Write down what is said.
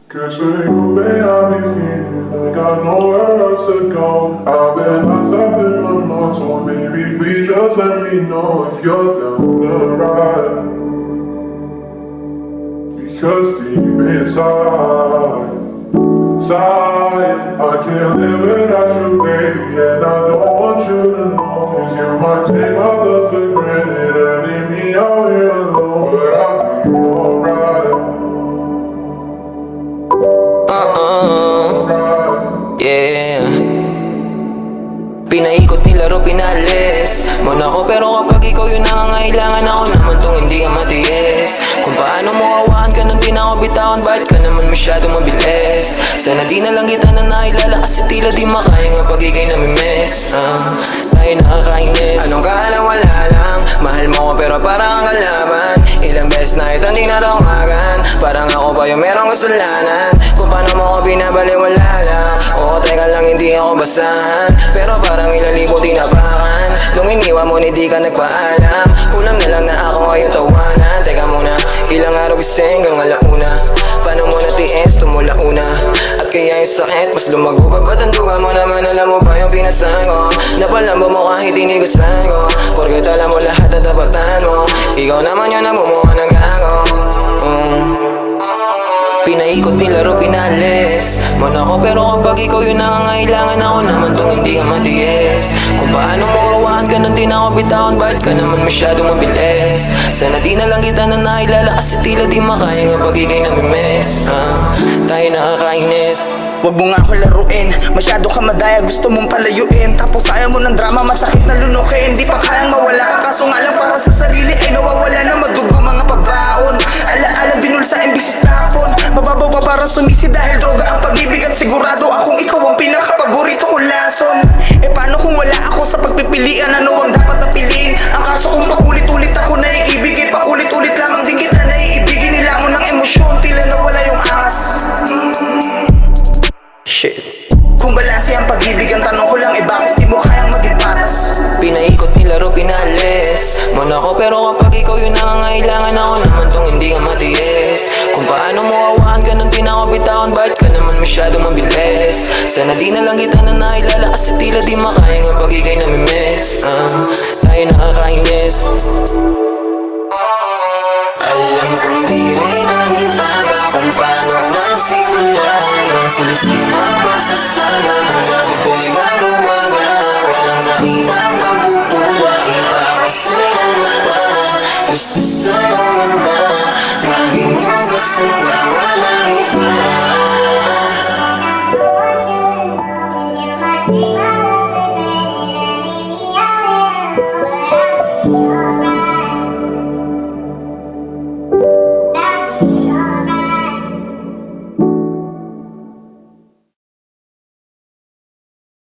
Cause for you, babe, I be feeling like I know where else to go. I've been lost up in my mind, so maybe please just let me know if you're down the ride. Because deep inside, I can't live without you, baby. And I don't want you to know, cause you might take my love for granted and leave me out here alone. But I'll be alright. Yeah. Pinaikot nilaro, pinalis mo na ako, pero kapag ikaw yung nangangailangan, ako naman tong hindi ka matiis. Kung paano mo awahan ka nang di na ako bitawan, bakit ka naman masyadong mabilis? Sana di na lang kita na nailala, kasi tila di makaya nga pag ikay namimiss. Tayo nakakainis. Anong kala, wala lang. Mahal mo ko pero parang ang kalaban. Ilang beses na itang di natawagan, parang ako ba yung merong kasalanan? Kung paano mo ko binabaliwala lang. Oo, teka lang, hindi ako basahan, pero parang ilang libo tinapakan. Nung iniwan mo, hindi ka nagpaalam. Kulang na lang na ako ngayon tawanan. Teka muna, ilang araw gising hanggang alauna. Paano mo natiis, tumula una? At kaya yung sakit, mas lumago pa. Ba't ang duga mo naman, alam mo ba yung pinasan ko? Napalambo mo kahit inigasan ko, porket alam mo lahat na tapatan mo. Ikaw naman yung namumuha ng gago. Pinaikot, nilaro, pinalis mo na ako, pero kapag ikaw yung nangangailangan, ako naman tong hindi ka matiis. Kung paano mo awahan ka nang di na ako bitawan, bakit ka naman masyadong mabilis? Sana di na lang kita na nailala, kasi tila di makaya nga pag ikay namimiss. Tayo nakakainis. Wag mo nga ako laruin, masyado ka madaya, gusto mong palayuin. Tapos ayaw mo ng drama, masakit na lunukin. Di pa kayang mawala ka, kaso nga lang para sa sarili ay nawawala na madugo mga pabaon. Alaala binulsa imbis tapon, mababaw pa para sumisi dahil droga ang pag-ibig. At sigurado akong ikaw ang pinakapaborito kong lason. E paano kung wala ako sa pagpipilian, ano ang dapat na piliin? Ang kaso kung paulit-ulit ako naiibig, eh paulit-ulit lamang din kita naiibigin. Nila mo ng emosyon, tila nawala yung angas. Shit. Kung balanse ang pag-ibig, ang tanong ko lang, eh bakit di mo kayang maging patas? Pinaikot, nilaro, pinalis mo na ako, pero kapag ikaw yung nangangailangan, ako naman tong hindi ka matiis. Kung paano mo awahan ka nang di na ako bitawan, bakit ka naman masyadong mabilis? Sana di na lang kita na nailala, kasi tila di makaya nga pag ikay namimiss. Tayo nakakainis. Alam kong di rin ang ibaba kung paano nagsimula. Silisila pa sa sana, mga bibig umaga. Walang nahinang pagpupula, itawas sa'yo na pa. Gusto sa'yo yan ba? Maging yung gusto na walang iba.